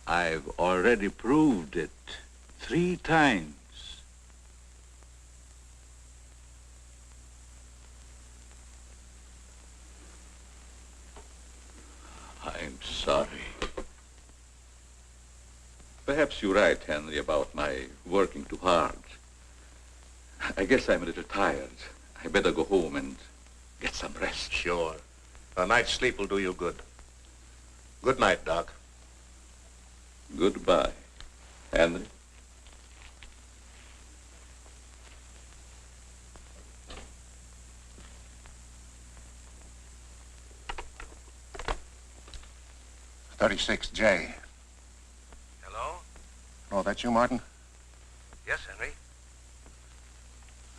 I've already proved it 3 times. I'm sorry. Perhaps you're right, Henry, about my working too hard. I guess I'm a little tired. I better go home and get some rest. Sure. A night's sleep will do you good. Good night, Doc. Goodbye, Henry. .36J. Hello? Oh, that's you, Martin? Yes, Henry.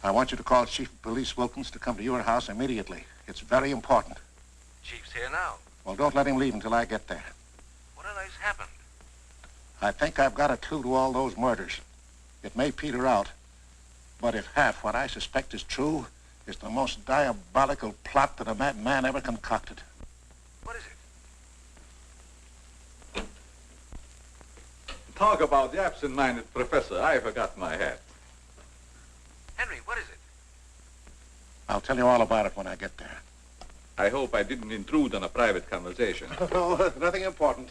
I want you to call Chief of Police Wilkins to come to your house immediately. It's very important. Chief's here now. Well, don't let him leave until I get there. What on earth's happened? I think I've got a clue to all those murders. It may peter out, but if half what I suspect is true, it's the most diabolical plot that a madman ever concocted. What is it? Talk about the absent-minded professor. I forgot my hat. Henry, what is it? I'll tell you all about it when I get there. I hope I didn't intrude on a private conversation. No, nothing important.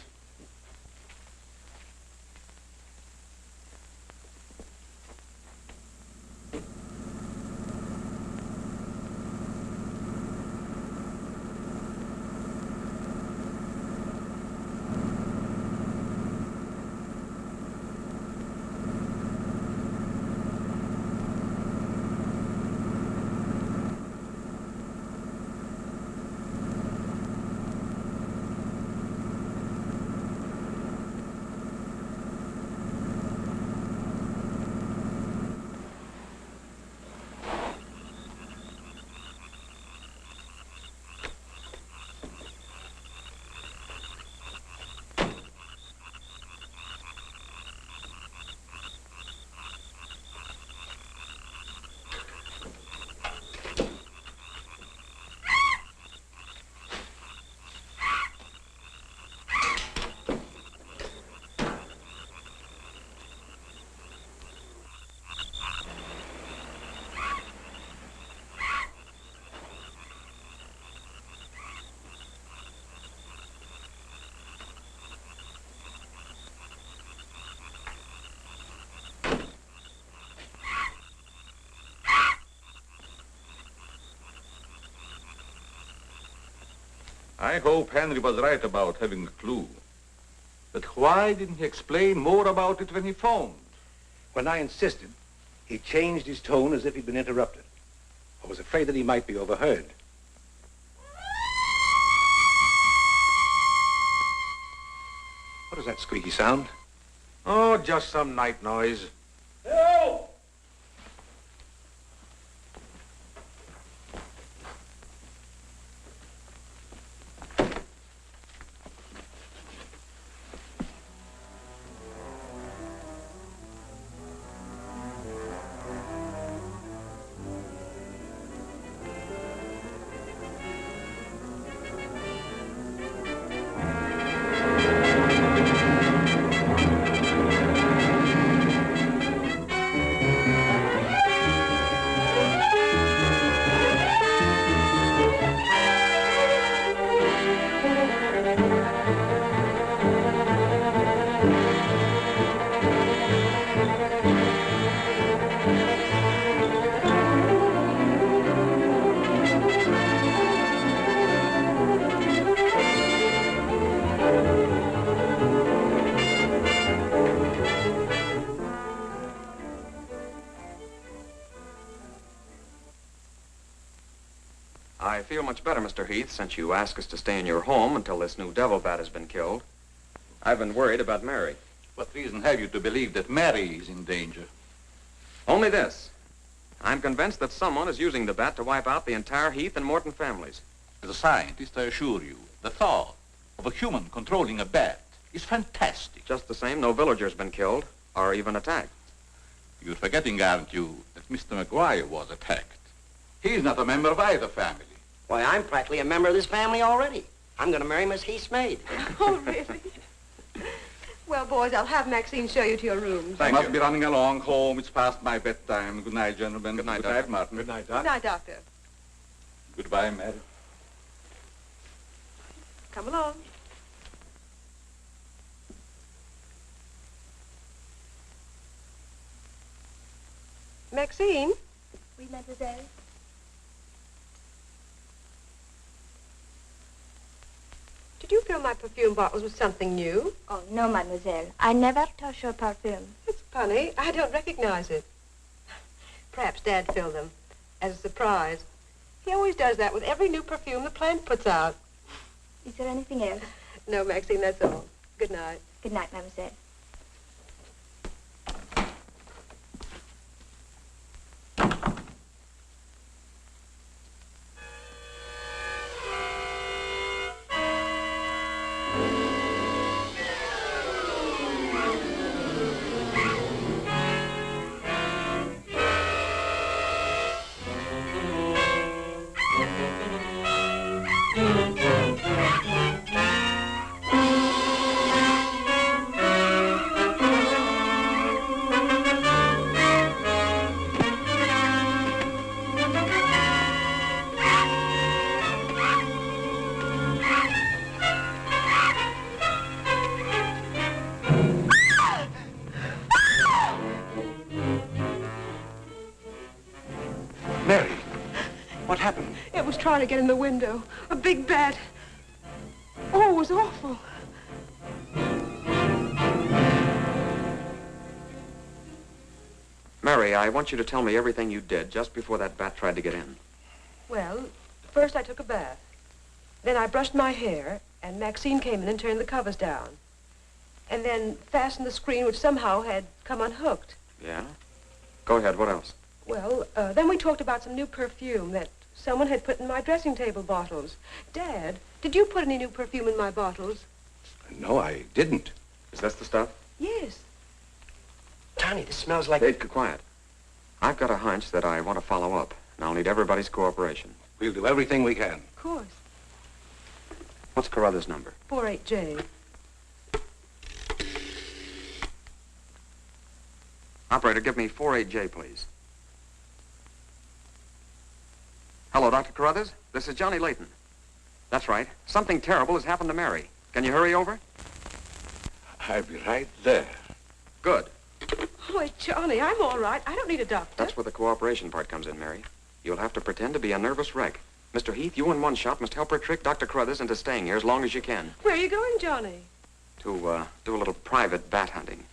I hope Henry was right about having a clue. But why didn't he explain more about it when he phoned? When I insisted, he changed his tone as if he'd been interrupted. I was afraid that he might be overheard. What is that squeaky sound? Oh, just some night noise. Help! I feel much better, Mr. Heath, since you asked us to stay in your home until this new devil bat has been killed. I've been worried about Mary. What reason have you to believe that Mary is in danger? Only this. I'm convinced that someone is using the bat to wipe out the entire Heath and Morton families. As a scientist, I assure you, the thought of a human controlling a bat is fantastic. Just the same, no villager's been killed or even attacked. You're forgetting, aren't you, that Mr. McGuire was attacked. He's not a member of either family. Why, I'm practically a member of this family already. I'm going to marry Miss Heath's maid. Oh, really? Well, boys, I'll have Maxine show you to your rooms. I must be running along home. It's past my bedtime. Good night, gentlemen. Good night, Good Doctor. night, Martin. Good night, Good Doc. night, Doctor. Goodbye, Mary. Come along. Maxine? Oui, mademoiselle. Did you fill my perfume bottles with something new? Oh, no, mademoiselle. I never touch your perfume. It's funny. I don't recognize it. Perhaps Dad filled them as a surprise. He always does that with every new perfume the plant puts out. Is there anything else? No, Maxine, that's all. Good night. Good night, mademoiselle. Mary, what happened? It was trying to get in the window. A big bat. Oh, it was awful. Mary, I want you to tell me everything you did just before that bat tried to get in. Well, first I took a bath. Then I brushed my hair, and Maxine came in and turned the covers down. And then fastened the screen, which somehow had come unhooked. Yeah? Go ahead, what else? Well, then we talked about some new perfume that someone had put in my dressing table bottles. Dad, did you put any new perfume in my bottles? No, I didn't. Is this the stuff? Yes. Tony, this smells like... Hey, quiet. I've got a hunch that I want to follow up, and I'll need everybody's cooperation. We'll do everything we can. Of course. What's Carruthers' number? 48J. Operator, give me 48J, please. Hello, Dr. Carruthers. This is Johnny Layton. That's right. Something terrible has happened to Mary. Can you hurry over? I'll be right there. Good. Oh, Johnny, I'm all right. I don't need a doctor. That's where the cooperation part comes in, Mary. You'll have to pretend to be a nervous wreck. Mr. Heath, you and One Shot must help her trick Dr. Carruthers into staying here as long as you can. Where are you going, Johnny? To, do a little private bat hunting.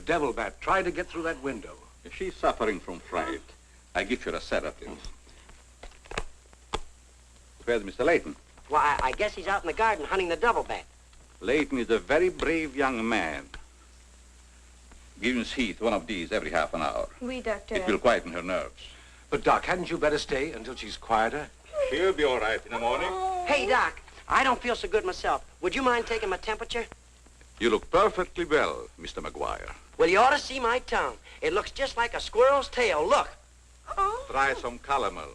devil bat try to get through that window? If she's suffering from fright, I give her a sedative. Where's Mr. Layton? Why, I guess he's out in the garden hunting the double bat. Layton is a very brave young man. Give Miss Heath one of these every half an hour. Oui, doctor. It will quieten her nerves. But, Doc, hadn't you better stay until she's quieter? She'll be all right in the morning. Hey, Doc, I don't feel so good myself. Would you mind taking my temperature? You look perfectly well, Mr. McGuire. Well, you ought to see my tongue. It looks just like a squirrel's tail. Look. Try some calomel.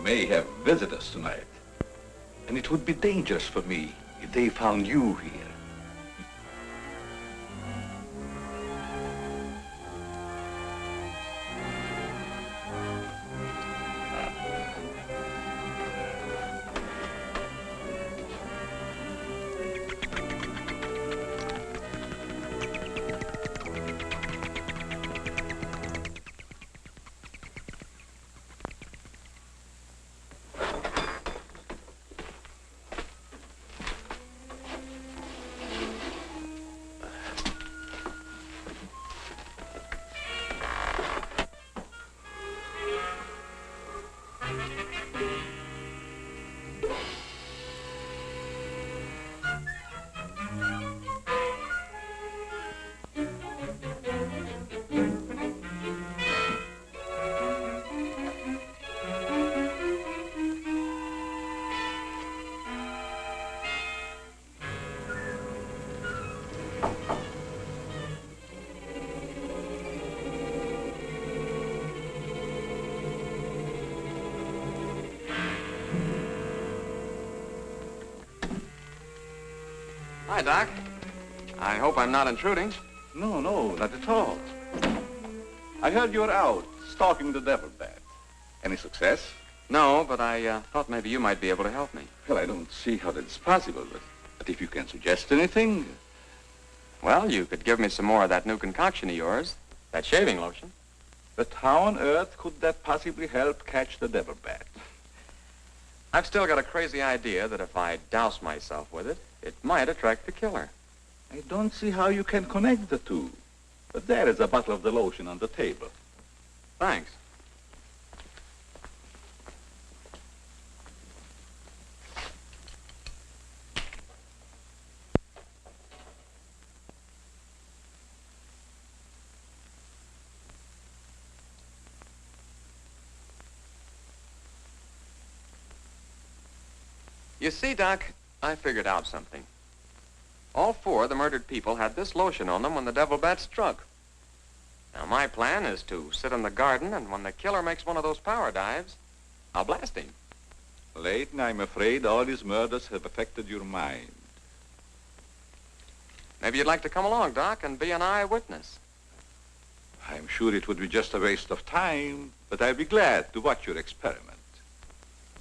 May have visitors tonight. And it would be dangerous for me if they found you here. Hi, Doc. I hope I'm not intruding. No, not at all. I heard you were out stalking the devil bat. Any success? No, but I thought maybe you might be able to help me. Well, I don't see how that's possible, but if you can suggest anything... Well, you could give me some more of that new concoction of yours, that shaving lotion. But how on earth could that possibly help catch the devil bat? I've still got a crazy idea that if I douse myself with it, it might attract the killer. I don't see how you can connect the two. But there is a bottle of the lotion on the table. Thanks. You see, Doc, I figured out something. All four of the murdered people had this lotion on them when the devil bat struck. Now, my plan is to sit in the garden, and when the killer makes one of those power dives, I'll blast him. Layton, I'm afraid all these murders have affected your mind. Maybe you'd like to come along, Doc, and be an eyewitness. I'm sure it would be just a waste of time, but I'd be glad to watch your experiment.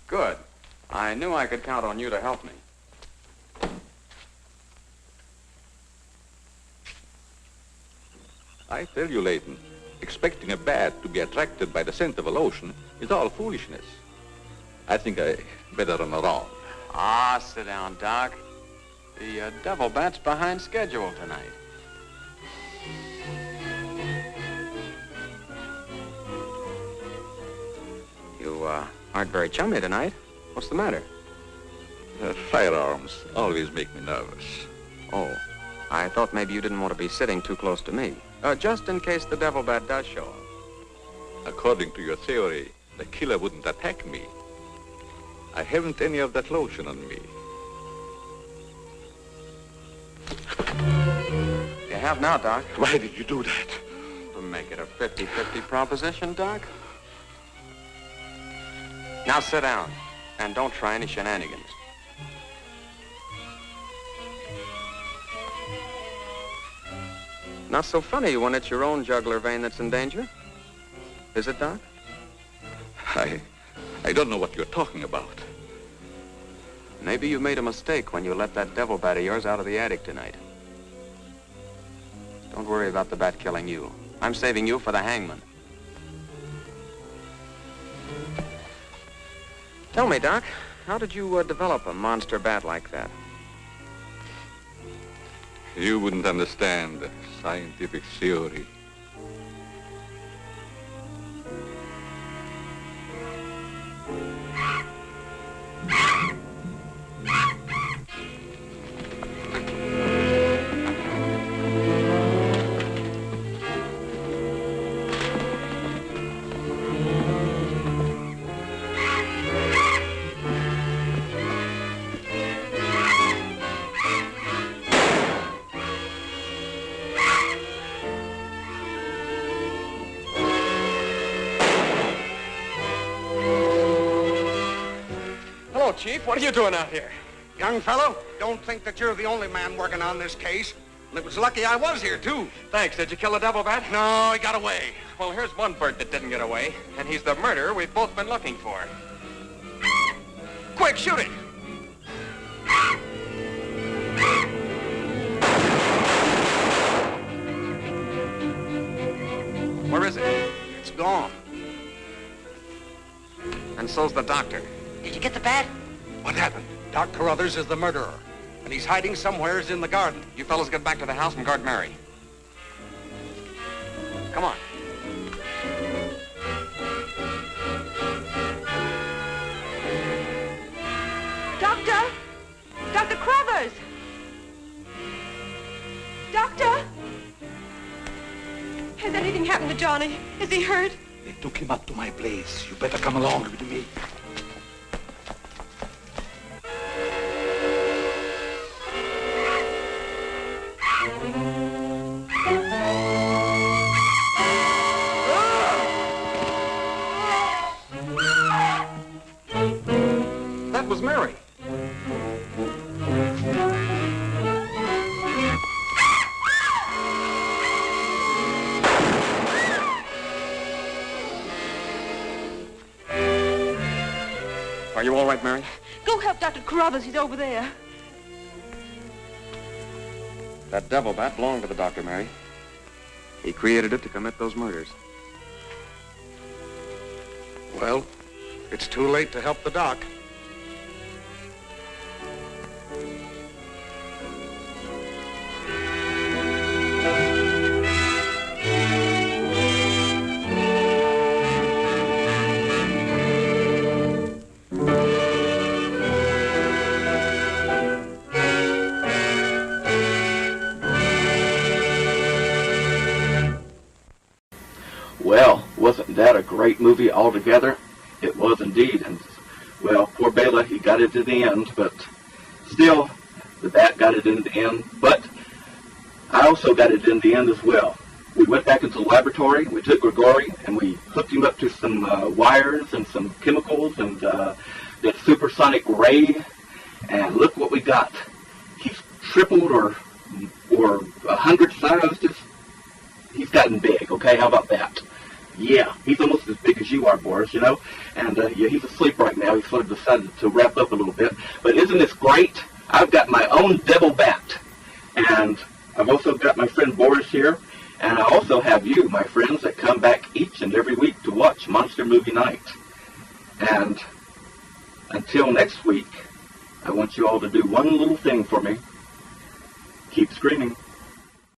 Good. I knew I could count on you to help me. I tell you, Layton, expecting a bat to be attracted by the scent of a lotion is all foolishness. I think I better run around. Ah, sit down, Doc. The Devil Bat's behind schedule tonight. You aren't very chummy tonight. What's the matter? Firearms always make me nervous. Oh, I thought maybe you didn't want to be sitting too close to me. Just in case the Devil Bat does show up. According to your theory, the killer wouldn't attack me. I haven't any of that lotion on me. You have now, Doc. Why did you do that? To make it a 50-50 proposition, Doc. Now sit down, and don't try any shenanigans. Not so funny when it's your own jugular vein that's in danger. Is it, Doc? I don't know what you're talking about. Maybe you made a mistake when you let that devil bat of yours out of the attic tonight. Don't worry about the bat killing you. I'm saving you for the hangman. Tell me, Doc, how did you develop a monster bat like that? You wouldn't understand scientific theory. Chief, what are you doing out here? Young fellow, don't think that you're the only man working on this case. And it was lucky I was here, too. Thanks. Did you kill the devil bat? No, he got away. Well, here's one bird that didn't get away, and he's the murderer we've both been looking for. Quick, shoot it! Where is it? It's gone. And so's the doctor. Did you get the bat? What happened? Doc Carruthers is the murderer, and he's hiding somewheres in the garden. You fellows get back to the house and guard Mary. Come on. Doctor! Dr. Carruthers! Doctor! Has anything happened to Johnny? Is he hurt? They took him up to my place. You better come along with me. That was Mary. Are you all right, Mary? Go help Dr. Carruthers. He's over there. That devil bat belonged to the doctor, Mary. He created it to commit those murders. Well, it's too late to help the doc. Well, wasn't that a great movie altogether? It was indeed, and well, poor Bela, he got it to the end, but still, the bat got it in the end, but I also got it in the end as well. We went back into the laboratory, we took Grigori, and we hooked him up to some wires and some chemicals and that supersonic ray, and look what we got. He's tripled or 100 sized. He's gotten big, okay? How about that? Yeah, he's almost as big as you are, Boris, you know? And, yeah, he's asleep right now. He sort of decided to wrap up a little bit. But isn't this great? I've got my own devil bat. And I've also got my friend Boris here. And I also have you, my friends, that come back each and every week to watch Monster Movie Night. And until next week, I want you all to do one little thing for me. Keep screaming.